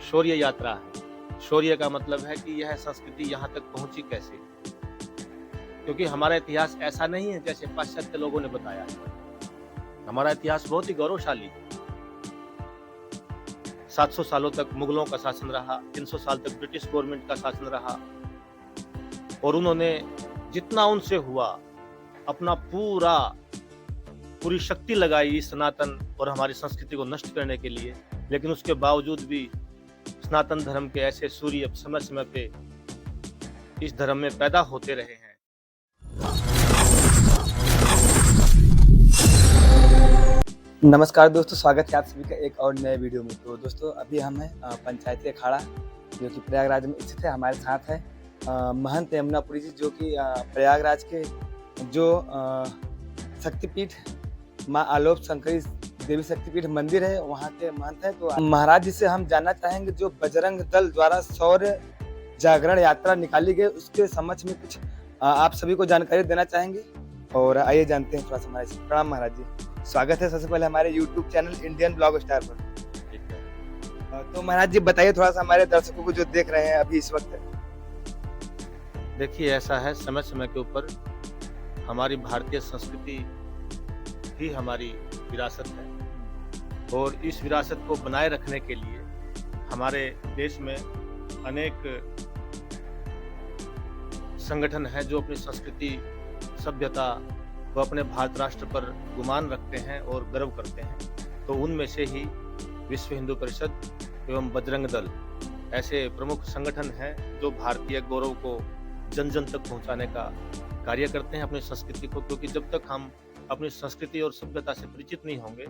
शौर्य यात्रा है। शौर्य का मतलब है कि यह संस्कृति यहाँ तक पहुँची कैसे? क्योंकि हमारा इतिहास ऐसा नहीं है जैसे पाश्चात्य लोगों ने बताया है। हमारा इतिहास बहुत ही गौरवशाली है। 700 सालों तक मुगलों का शासन रहा, 300 साल तक ब्रिटिश गवर्नमेंट का शासन रहा और उन्होंने जितना उनसे हुआ अपना पूरी शक्ति लगाई इस सनातन और हमारी संस्कृति को नष्ट करने के लिए, लेकिन उसके बावजूद भी सनातन धर्म के ऐसे सूर्य समय समय पे इस धर्म में पैदा होते रहे हैं। नमस्कार दोस्तों, स्वागत है आप सभी का एक और नए वीडियो में। तो दोस्तों अभी हम हैं पंचायती अखाड़ा जो कि प्रयागराज में स्थित है। हमारे साथ है महंत यमुनापुरी जी जो कि प्रयागराज के जो शक्तिपीठ माँ आलोप शंकरी देवी शक्तिपीठ मंदिर है वहाँ के महंत है। तो महाराज जी से हम जानना चाहेंगे जो बजरंग दल द्वारा शौर्य जागरण यात्रा निकाली गई उसके समक्ष में कुछ आप सभी को जानकारी देना चाहेंगे। और आइए जानते हैं थोड़ा सा महाराज। प्रणाम महाराज जी, स्वागत है सबसे पहले हमारे YouTube channel Indian blog star पर। तो महाराज जी बताइए थोड़ा सा हमारे दर्शकों को जो देख रहे हैं अभी इस वक्त। देखिए, ऐसा है समय समय के ऊपर हमारी भारतीय संस्कृति ही हमारी विरासत है और इस विरासत को बनाए रखने के लिए हमारे देश में अनेक संगठन हैं जो अपनी संस्कृति सभ्यता वो अपने भारत राष्ट्र पर गुमान रखते हैं और गर्व करते हैं। तो उनमें से ही विश्व हिंदू परिषद एवं बजरंग दल ऐसे प्रमुख संगठन हैं जो भारतीय गौरव को जन जन तक पहुंचाने का कार्य करते हैं अपनी संस्कृति को। क्योंकि जब तक हम अपनी संस्कृति और सभ्यता से परिचित नहीं होंगे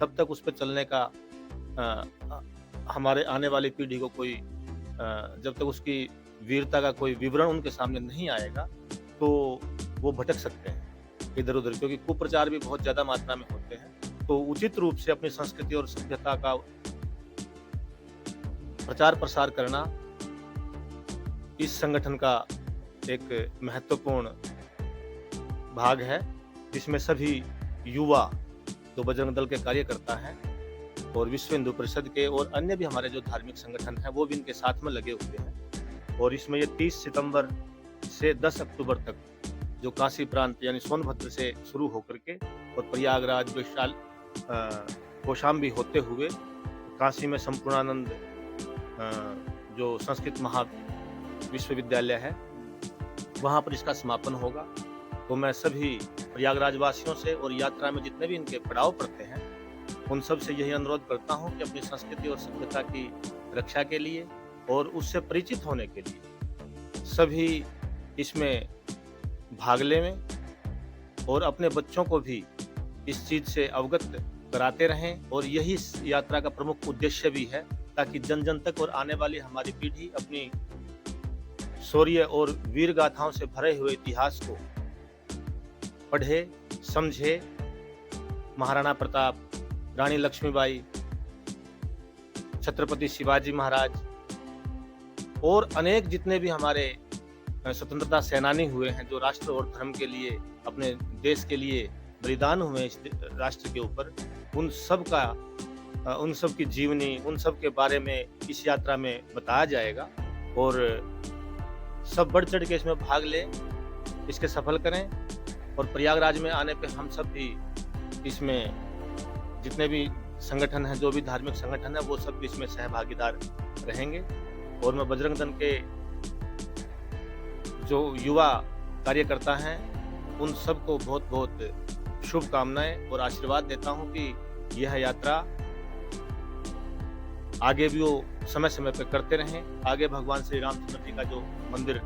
तब तक उस पर चलने का हमारे आने वाली पीढ़ी को कोई जब तक उसकी वीरता का कोई विवरण उनके सामने नहीं आएगा तो वो भटक सकते हैं इधर उधर, क्योंकि कुप्रचार भी बहुत ज्यादा मात्रा में होते हैं। तो उचित रूप से अपनी संस्कृति और सभ्यता का प्रचार प्रसार करना इस संगठन का एक महत्वपूर्ण भाग है, जिसमें सभी युवा जो बजरंग दल के कार्यकर्ता हैं और विश्व हिंदू परिषद के और अन्य भी हमारे जो धार्मिक संगठन हैं वो भी इनके साथ में लगे हुए हैं। और इसमें ये 30 सितंबर से 10 अक्टूबर तक जो काशी प्रांत यानी सोनभद्र से शुरू होकर के और प्रयागराज विशाल कौशाम्बी होते हुए काशी में संपूर्णानंद जो संस्कृत महा विश्वविद्यालय है वहाँ पर इसका समापन होगा। तो मैं सभी प्रयागराज वासियों से और यात्रा में जितने भी इनके पड़ाव पड़ते हैं उन सब से यही अनुरोध करता हूँ कि अपनी संस्कृति और सभ्यता की रक्षा के लिए और उससे परिचित होने के लिए सभी इसमें भाग लें और अपने बच्चों को भी इस चीज से अवगत कराते रहें। और यही इस यात्रा का प्रमुख उद्देश्य भी है ताकि जन जन तक और आने वाली हमारी पीढ़ी अपनी शौर्य और वीर गाथाओं से भरे हुए इतिहास को पढ़े समझे। महाराणा प्रताप, रानी लक्ष्मीबाई, छत्रपति शिवाजी महाराज और अनेक जितने भी हमारे स्वतंत्रता सेनानी हुए हैं जो राष्ट्र और धर्म के लिए अपने देश के लिए बलिदान हुए इस राष्ट्र के ऊपर, उन सब की जीवनी उन सब के बारे में इस यात्रा में बताया जाएगा। और सब बढ़ चढ़ के इसमें भाग लें, इसके सफल करें। और प्रयागराज में आने पे हम सब भी इसमें जितने भी संगठन हैं जो भी धार्मिक संगठन है वो सब भी इसमें सहभागीदार रहेंगे। और मैं बजरंग दल के जो युवा कार्यकर्ता हैं उन सबको बहुत बहुत शुभकामनाएं और आशीर्वाद देता हूं कि यह यात्रा आगे भी वो समय समय पर करते रहें। आगे भगवान श्री रामचंद्र जी का जो मंदिर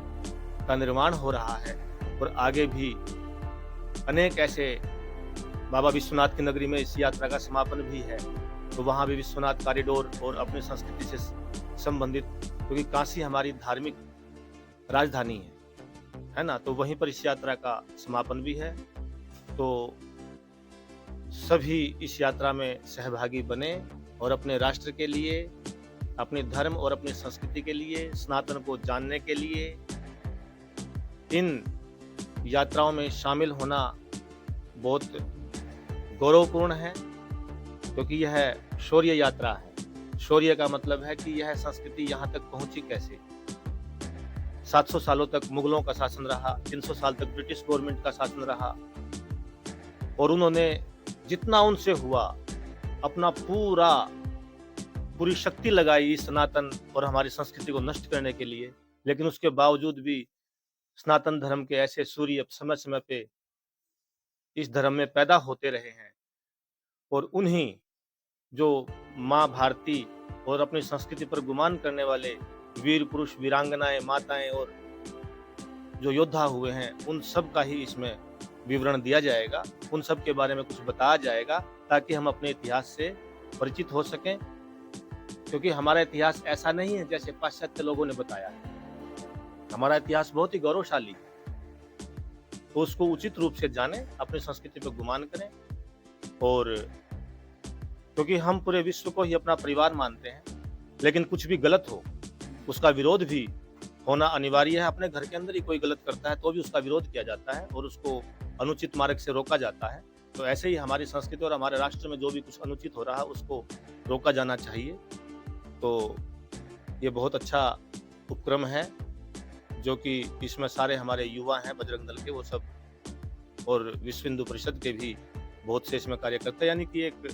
का निर्माण हो रहा है और आगे भी अनेक ऐसे बाबा विश्वनाथ की नगरी में इस यात्रा का समापन भी है तो वहाँ भी विश्वनाथ कॉरिडोर और अपनी संस्कृति से संबंधित, क्योंकि काशी हमारी धार्मिक राजधानी है ना, तो वहीं पर इस यात्रा का समापन भी है। तो सभी इस यात्रा में सहभागी बने और अपने राष्ट्र के लिए, अपने धर्म और अपनी संस्कृति के लिए, सनातन को जानने के लिए इन यात्राओं में शामिल होना बहुत गौरवपूर्ण है, क्योंकि यह शौर्य यात्रा है शौर्य का मतलब है कि यह संस्कृति यहाँ तक पहुंची कैसे। 700 सालों तक मुगलों का शासन रहा, 300 साल तक ब्रिटिश गवर्नमेंट का शासन रहा, और उन्होंने जितना उनसे हुआ अपना पूरी शक्ति लगाई इस सनातन और हमारी संस्कृति को नष्ट करने के लिए। लेकिन उसके बावजूद भी सनातन धर्म के ऐसे सूर्य समय समय पे इस धर्म में पैदा होते रहे हैं, और उन्हीं जो माँ भारती और अपनी संस्कृति पर गुमान करने वाले वीर पुरुष, वीरांगनाएं, माताएं और जो योद्धा हुए हैं, उन सब का ही इसमें विवरण दिया जाएगा। उन सब के बारे में कुछ बताया जाएगा ताकि हम अपने इतिहास से परिचित हो सकें, क्योंकि हमारा इतिहास ऐसा नहीं है जैसे पाश्चात्य लोगों ने बताया है। हमारा इतिहास बहुत ही गौरवशाली है, तो उसको उचित रूप से जानें, अपनी संस्कृति पर गुमान करें। और क्योंकि हम पूरे विश्व को ही अपना परिवार मानते हैं, लेकिन कुछ भी गलत हो उसका विरोध भी होना अनिवार्य है। अपने घर के अंदर ही कोई गलत करता है तो भी उसका विरोध किया जाता है और उसको अनुचित मार्ग से रोका जाता है। तो ऐसे ही हमारी संस्कृति और हमारे राष्ट्र में जो भी कुछ अनुचित हो रहा है उसको रोका जाना चाहिए। तो ये बहुत अच्छा उपक्रम है, जो कि इसमें सारे हमारे युवा हैं बजरंग दल के, वो सब, और विश्व हिंदू परिषद के भी बहुत से इसमें कार्य करते हैं। यानी कि एक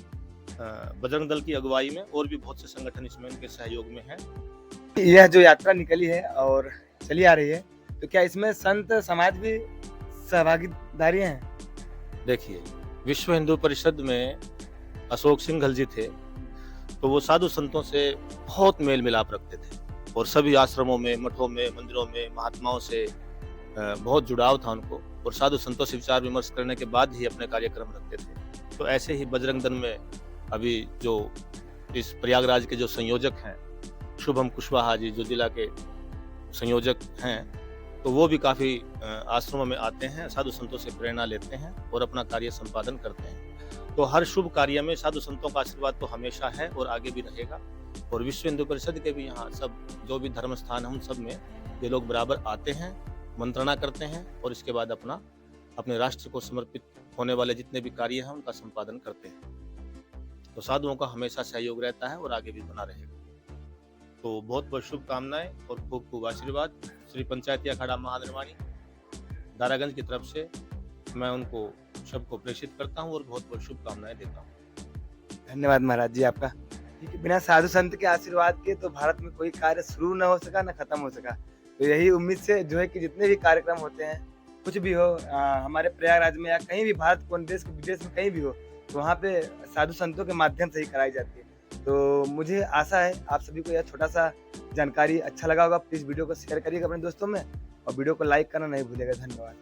बजरंग दल की अगुवाई में और भी बहुत से संगठन इसमें उनके सहयोग में हैं। यह जो यात्रा निकली है और चली आ रही है, तो क्या इसमें संत समाज भी सहभागीदारी हैं? देखिए, विश्व हिंदू परिषद में अशोक सिंघल जी थे, तो वो साधु संतों से बहुत मेल मिलाप रखते थे और सभी आश्रमों में, मठों में, मंदिरों में महात्माओं से बहुत जुड़ाव था उनको, और साधु संतों से विचार विमर्श करने के बाद ही अपने कार्यक्रम रखते थे। तो ऐसे ही बजरंग दल में अभी जो इस प्रयागराज के जो संयोजक हैं शुभम कुशवाहा जी, जो जिला के संयोजक हैं, तो वो भी काफ़ी आश्रमों में आते हैं, साधु संतों से प्रेरणा लेते हैं और अपना कार्य संपादन करते हैं। तो हर शुभ कार्य में साधु संतों का आशीर्वाद तो हमेशा है और आगे भी रहेगा। और विश्व हिंदू परिषद के भी यहाँ सब जो भी धर्म स्थान है उन सब में ये लोग बराबर आते हैं, मंत्रणा करते हैं और इसके बाद अपने राष्ट्र को समर्पित होने वाले जितने भी कार्य हैं उनका संपादन करते हैं। तो साधुओं का हमेशा सहयोग रहता है और आगे भी बना रहेगा। तो बहुत बहुत शुभकामनाएं और खूब खूब आशीर्वाद श्री पंचायती अखाड़ा महानिर्वाणी दारागंज की तरफ से मैं उनको सबको प्रेषित करता हूं और बहुत बहुत शुभकामनाएं देता हूं। धन्यवाद महाराज जी आपका। बिना साधु संत के आशीर्वाद के तो भारत में कोई कार्य शुरू न हो सका न खत्म हो सका। तो यही उम्मीद से जो है कि जितने भी कार्यक्रम होते हैं, कुछ भी हो, हमारे प्रयागराज में या कहीं भी भारत को देश विदेश में कहीं भी हो, तो वहाँ पे साधु संतों के माध्यम से ही कराई जाती है। तो मुझे आशा है आप सभी को यह छोटा सा जानकारी अच्छा लगा होगा। प्लीज़ वीडियो को शेयर करिएगा अपने दोस्तों में और वीडियो को लाइक करना नहीं भूलिएगा। धन्यवाद।